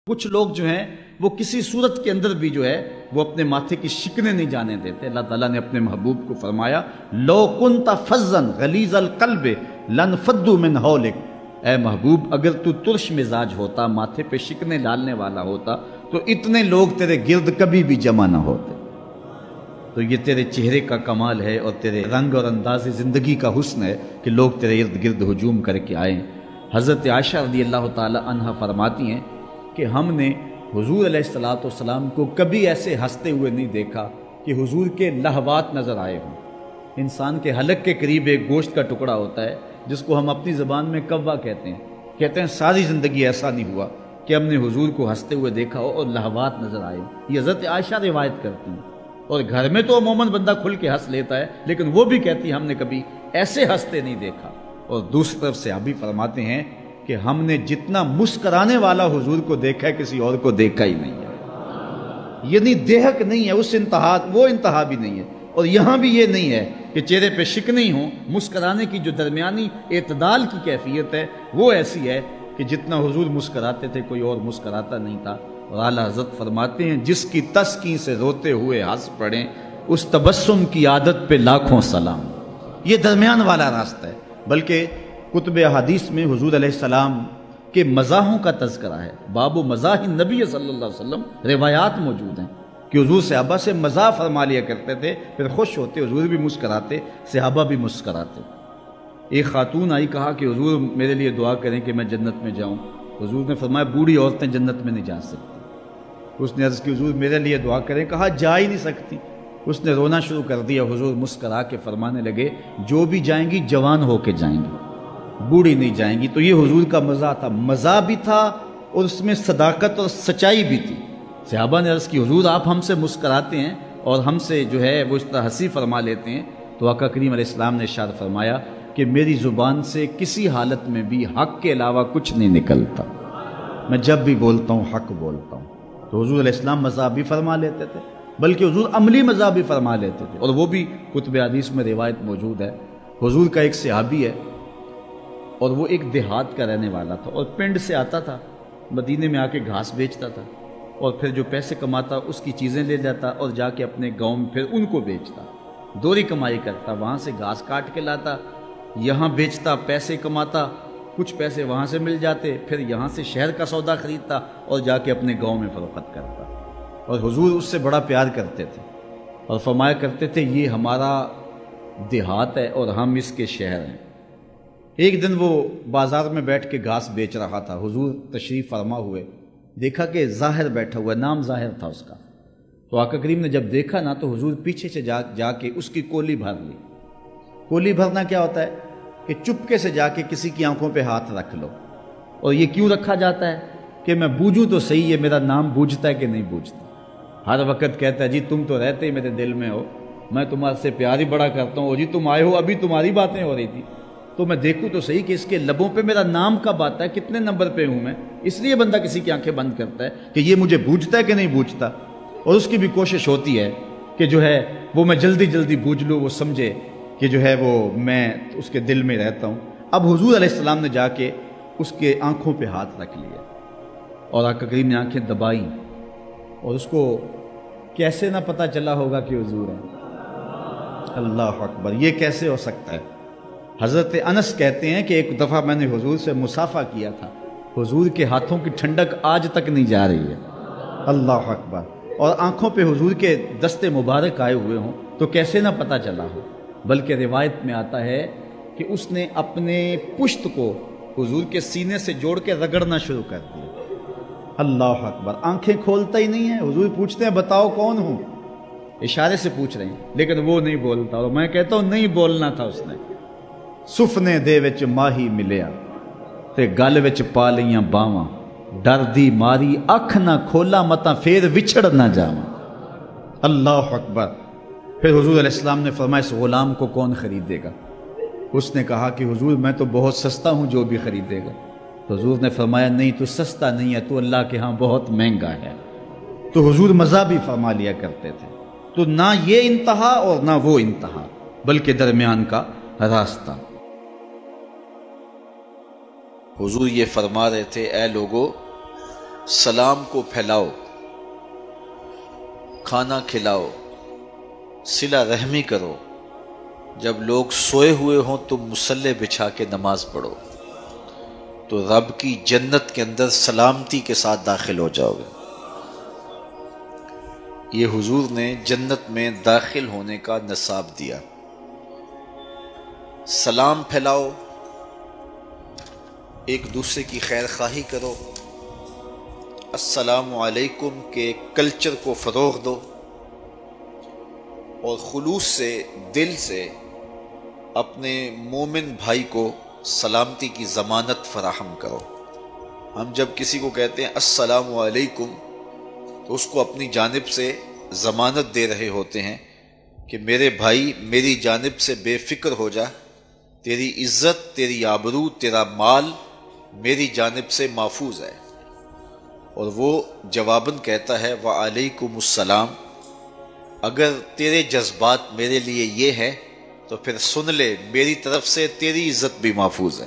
کچھ لوگ جو ہیں وہ کسی صورت کے اندر بھی جو ہے وہ اپنے ماتھے کی شکنیں نہیں جانے دیتے۔ اللہ تعالیٰ نے اپنے محبوب کو فرمایا لو کنت فظا غلیظ القلب لانفضوا من حولک، اے محبوب اگر تو ترش مزاج ہوتا، ماتھے پہ شکنیں ڈالنے والا ہوتا تو اتنے لوگ تیرے گرد کبھی بھی جمع نہ ہوتے۔ تو یہ تیرے چہرے کا کمال ہے اور تیرے رنگ اور انداز زندگی کا حسن ہے کہ لوگ تیرے ارد گرد ہجوم کر کے آئیں۔ حضرت عائشہ رضی اللہ تعالی عنہا فرماتی ہیں کہ ہم نے حضور علیہ السلام کو کبھی ایسے ہنستے ہوئے نہیں دیکھا کہ حضور کے لہوات نظر آئے ہوں۔ انسان کے حلق کے قریب ایک گوشت کا ٹکڑا ہوتا ہے جس کو ہم اپنی زبان میں کوا کہتے ہیں ساری زندگی ایسا نہیں ہوا کہ ہم نے حضور کو ہنستے ہوئے دیکھا ہو اور لہوات نظر آئے ہوں۔ یہ حضرت عائشہ روایت کرتی ہیں، اور گھر میں تو عموماً بندہ کھل کے ہنس لیتا ہے، لیکن وہ بھی کہتی ہے ہم نے کبھی ایسے ہنستے نہیں دیکھا۔ اور دوسری طرف سے ابھی فرماتے ہیں کہ ہم نے جتنا مسکرانے والا حضور کو دیکھا ہے کسی اور کو دیکھا ہی نہیں ہے۔ یعنی دیہک نہیں ہے، اس انتہا وہ انتہا بھی نہیں ہے، اور یہاں بھی یہ نہیں ہے کہ چہرے پہ شکنیں ہوں۔ مسکرانے کی جو درمیانی اعتدال کی کیفیت ہے وہ ایسی ہے کہ جتنا حضور مسکراتے تھے کوئی اور مسکراتا نہیں تھا۔ اور اعلیٰ حضرت فرماتے ہیں جس کی تسکین سے روتے ہوئے ہنس پڑیں اس تبسم کی عادت پہ لاکھوں سلام۔ یہ درمیان والا راستہ ہے۔ بلکہ کتب احادیث میں حضور علیہ السلام کے مزاحوں کا تذکرہ ہے، باب مزاح النبی صلی اللہ علیہ وسلم، روایات موجود ہیں کہ حضور صحابہ سے مزاح فرما لیا کرتے تھے، پھر خوش ہوتے، حضور بھی مسکراتے، صحابہ بھی مسکراتے۔ ایک خاتون آئی، کہا کہ حضور میرے لیے دعا کریں کہ میں جنت میں جاؤں۔ حضور نے فرمایا بوڑھی عورتیں جنت میں نہیں جا سکتی۔ اس نے عرض کی حضور میرے لیے دعا کریں، کہا جا ہی نہیں سکتی۔ اس نے رونا شروع کر دیا۔ حضور مسکرا کے فرمانے لگے جو بھی جائیں گی جوان ہو کے جائیں گی، بوڑھی نہیں جائیں گی۔ تو یہ حضور کا مزاح تھا، مزاح بھی تھا اور اس میں صداقت اور سچائی بھی تھی۔ صحابہ نے عرض کی حضور آپ ہم سے مسکراتے ہیں اور ہم سے جو ہے وہ اس طرح ہنسی فرما لیتے ہیں، تو آقا کریم علیہ السلام نے ارشاد فرمایا کہ میری زبان سے کسی حالت میں بھی حق کے علاوہ کچھ نہیں نکلتا، میں جب بھی بولتا ہوں حق بولتا ہوں۔ تو حضور علیہ السلام مزاح بھی فرما لیتے تھے، بلکہ حضور عملی مزاح بھی فرما لیتے تھے، اور وہ بھی کتب حدیث میں روایت موجود ہے۔ حضور کا ایک صحابی ہے اور وہ ایک دیہات کا رہنے والا تھا اور پنڈ سے آتا تھا، مدینے میں آ کے گھاس بیچتا تھا، اور پھر جو پیسے کماتا اس کی چیزیں لے جاتا اور جا کے اپنے گاؤں میں پھر ان کو بیچتا، دوہری کمائی کرتا، وہاں سے گھاس کاٹ کے لاتا، یہاں بیچتا، پیسے کماتا، کچھ پیسے وہاں سے مل جاتے، پھر یہاں سے شہر کا سودا خریدتا اور جا کے اپنے گاؤں میں فروخت کرتا۔ اور حضور اس سے بڑا پیار کرتے تھے اور فرمایا کرتے تھے یہ ہمارا دیہات ہے اور ہم اس کے شہر ہیں۔ ایک دن وہ بازار میں بیٹھ کے گھاس بیچ رہا تھا، حضور تشریف فرما ہوئے، دیکھا کہ ظاہر بیٹھا ہوا، نام ظاہر تھا اس کا۔ تو آقا کریم نے جب دیکھا نا تو حضور پیچھے سے جا کے اس کی کولی بھر لی۔ کولی بھرنا کیا ہوتا ہے کہ چپکے سے جا کے کسی کی آنکھوں پہ ہاتھ رکھ لو۔ اور یہ کیوں رکھا جاتا ہے کہ میں بوجھوں تو صحیح ہے میرا نام بوجھتا ہے کہ نہیں بوجھتا۔ ہر وقت کہتا ہے جی تم تو رہتے ہی میرے دل میں ہو، میں تمہارے سے پیار ہی بڑا کرتا ہوں، اور جی تم آئے ہو ابھی تمہاری باتیں ہو رہی تھی تو میں دیکھوں تو صحیح کہ اس کے لبوں پہ میرا نام کب آتا ہے، کتنے نمبر پہ ہوں میں۔ اس لیے بندہ کسی کی آنکھیں بند کرتا ہے کہ یہ مجھے بوجھتا ہے کہ نہیں بوجھتا، اور اس کی بھی کوشش ہوتی ہے کہ جو ہے وہ میں جلدی جلدی بوجھ لوں، وہ سمجھے کہ جو ہے وہ میں اس کے دل میں رہتا ہوں۔ اب حضور علیہ السلام نے جا کے اس کے آنکھوں پہ ہاتھ رکھ لیا اور آقا کریم نے آنکھیں دبائیں، اور اس کو کیسے نہ پتہ چلا ہوگا کہ حضور ہے۔ اللہ اکبر، یہ کیسے ہو سکتا ہے؟ حضرت انس کہتے ہیں کہ ایک دفعہ میں نے حضور سے مصافحہ کیا تھا، حضور کے ہاتھوں کی ٹھنڈک آج تک نہیں جا رہی ہے۔ اللہ اکبر، اور آنکھوں پہ حضور کے دستے مبارک آئے ہوئے ہوں تو کیسے نہ پتہ چلا ہو۔ بلکہ روایت میں آتا ہے کہ اس نے اپنے پشت کو حضور کے سینے سے جوڑ کے رگڑنا شروع کر دیا۔ اللہ اکبر، آنکھیں کھولتا ہی نہیں ہے۔ حضور پوچھتے ہیں بتاؤ کون ہوں، اشارے سے پوچھ رہے ہیں لیکن وہ نہیں بولتا، اور میں کہتا ہوں نہیں بولنا تھا اس نے۔ سفنے دے وچ ماہی ملیا تے گل وچ پا لیاں باواں، ڈر دی ماری اکھ نہ کھولا متا پھر وچھڑ نہ جاواں۔ اللہ اکبر۔ پھر حضور علیہ السلام نے فرمایا اس غلام کو کون خریدے گا؟ اس نے کہا کہ حضور میں تو بہت سستا ہوں، جو بھی خریدے گا۔ تو حضور نے فرمایا نہیں تو سستا نہیں ہے، تو اللہ کے ہاں بہت مہنگا ہے۔ تو حضور مزاح بھی فرما لیا کرتے تھے۔ تو نہ یہ انتہا اور نہ وہ انتہا، بلکہ درمیان کا راستہ۔ حضور یہ فرما رہے تھے اے لوگو سلام کو پھیلاؤ، کھانا کھلاؤ، صلہ رحمی کرو، جب لوگ سوئے ہوئے ہوں تم مصلی بچھا کے نماز پڑھو تو رب کی جنت کے اندر سلامتی کے ساتھ داخل ہو جاؤ گے۔ یہ حضور نے جنت میں داخل ہونے کا نصاب دیا۔ سلام پھیلاؤ، ایک دوسرے کی خیر خواہی کرو، السلام علیکم کے کلچر کو فروغ دو، اور خلوص سے، دل سے اپنے مومن بھائی کو سلامتی کی ضمانت فراہم کرو۔ ہم جب کسی کو کہتے ہیں السلام علیکم تو اس کو اپنی جانب سے ضمانت دے رہے ہوتے ہیں کہ میرے بھائی میری جانب سے بے فکر ہو جا، تیری عزت، تیری آبرو، تیرا مال میری جانب سے محفوظ ہے۔ اور وہ جواباً کہتا ہے وعلیکم السلام، اگر تیرے جذبات میرے لیے یہ ہے تو پھر سن لے، میری طرف سے تیری عزت بھی محفوظ ہے،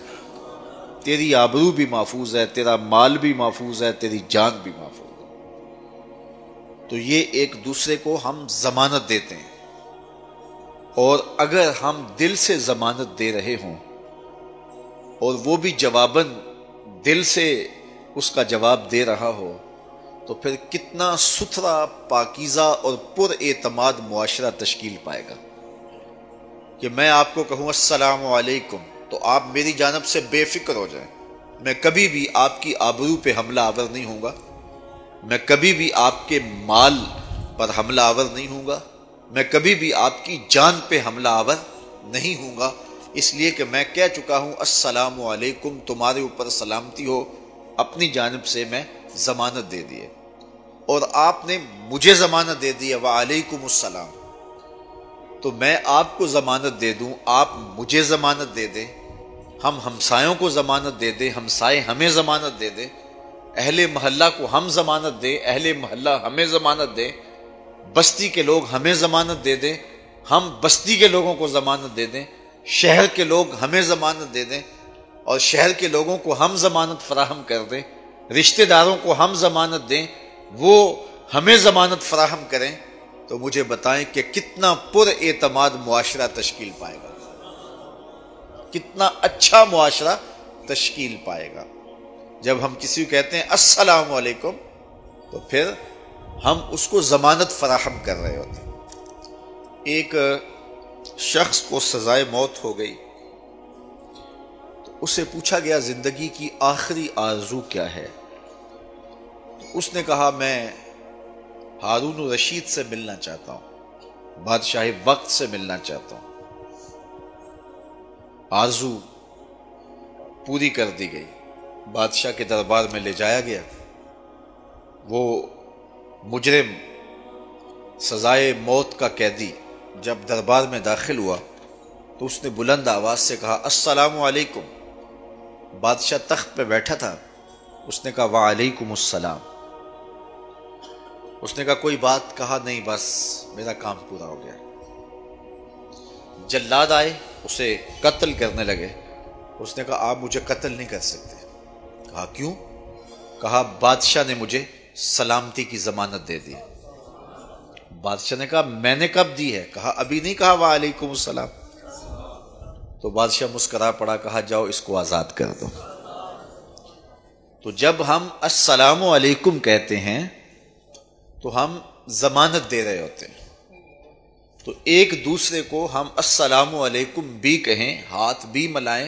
تیری آبرو بھی محفوظ ہے، تیرا مال بھی محفوظ ہے، تیری جان بھی محفوظ ہے۔ تو یہ ایک دوسرے کو ہم ضمانت دیتے ہیں، اور اگر ہم دل سے ضمانت دے رہے ہوں اور وہ بھی جواباً دل سے اس کا جواب دے رہا ہو تو پھر کتنا ستھرا، پاکیزہ اور پر اعتماد معاشرہ تشکیل پائے گا کہ میں آپ کو کہوں السلام علیکم تو آپ میری جانب سے بے فکر ہو جائیں، میں کبھی بھی آپ کی آبرو پہ حملہ آور نہیں ہوں گا، میں کبھی بھی آپ کے مال پر حملہ آور نہیں ہوں گا، میں کبھی بھی آپ کی جان پہ حملہ آور نہیں ہوں گا، اس لیے کہ میں کہہ چکا ہوں السلام علیکم، تمہارے اوپر سلامتی ہو، اپنی جانب سے میں ضمانت دے دیے، اور آپ نے مجھے ضمانت دے دی وعلیکم السلام، تو میں آپ کو ضمانت دے دوں، آپ مجھے ضمانت دے دیں، ہم ہمسایوں کو ضمانت دے دیں، ہمسائے ہمیں ضمانت دے دیں، اہل محلہ کو ہم ضمانت دیں، اہل محلہ ہمیں ضمانت دیں، بستی کے لوگ ہمیں ضمانت دے دیں، ہم بستی کے لوگوں کو ضمانت دے دیں، شہر کے لوگ ہمیں ضمانت دے دیں، اور شہر کے لوگوں کو ہم ضمانت فراہم کر دیں، رشتہ داروں کو ہم ضمانت دیں، وہ ہمیں ضمانت فراہم کریں، تو مجھے بتائیں کہ کتنا پر اعتماد معاشرہ تشکیل پائے گا، کتنا اچھا معاشرہ تشکیل پائے گا۔ جب ہم کسی کو کہتے ہیں السلام علیکم تو پھر ہم اس کو ضمانت فراہم کر رہے ہوتے ہیں۔ ایک شخص کو سزائے موت ہو گئی تو اسے پوچھا گیا زندگی کی آخری آرزو کیا ہے؟ اس نے کہا میں ہارون الرشید سے ملنا چاہتا ہوں، بادشاہ وقت سے ملنا چاہتا ہوں۔ آرزو پوری کر دی گئی، بادشاہ کے دربار میں لے جایا گیا، وہ مجرم، سزائے موت کا قیدی جب دربار میں داخل ہوا تو اس نے بلند آواز سے کہا السلام علیکم۔ بادشاہ تخت پہ بیٹھا تھا، اس نے کہا وعلیکم السلام۔ اس نے کہا کوئی بات؟ کہا نہیں، بس میرا کام پورا ہو گیا۔ جلاد آئے، اسے قتل کرنے لگے، اس نے کہا آپ مجھے قتل نہیں کر سکتے۔ کہا کیوں؟ کہا بادشاہ نے مجھے سلامتی کی ضمانت دے دی۔ بادشاہ نے کہا میں نے کب دی ہے؟ کہا ابھی نہیں کہا وعلیکم السلام۔ تو بادشاہ مسکرا پڑا، کہا جاؤ اس کو آزاد کر دو۔ تو جب ہم السلام علیکم کہتے ہیں تو ہم ضمانت دے رہے ہوتے ہیں، تو ایک دوسرے کو ہم السلام علیکم بھی کہیں، ہاتھ بھی ملائیں،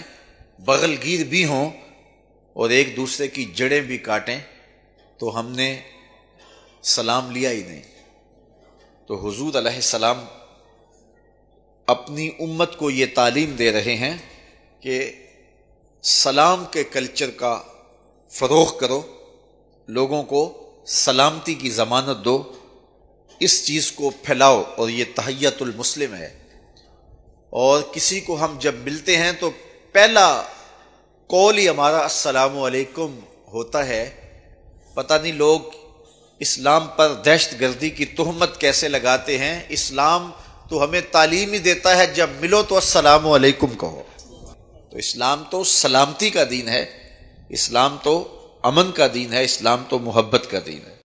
بغل گیر بھی ہوں، اور ایک دوسرے کی جڑیں بھی کاٹیں، تو ہم نے سلام لیا ہی نہیں۔ تو حضور علیہ السلام اپنی امت کو یہ تعلیم دے رہے ہیں کہ سلام کے کلچر کا فروغ کرو، لوگوں کو سلامتی کی ضمانت دو، اس چیز کو پھیلاؤ، اور یہ تحیۃ المسلم ہے۔ اور کسی کو ہم جب ملتے ہیں تو پہلا قول ہی ہمارا السلام علیکم ہوتا ہے۔ پتہ نہیں لوگ اسلام پر دہشت گردی کی تہمت کیسے لگاتے ہیں۔ اسلام تو ہمیں تعلیم ہی دیتا ہے جب ملو تو السلام علیکم کہو۔ تو اسلام تو سلامتی کا دین ہے، اسلام تو امن کا دین ہے، اسلام تو محبت کا دین ہے۔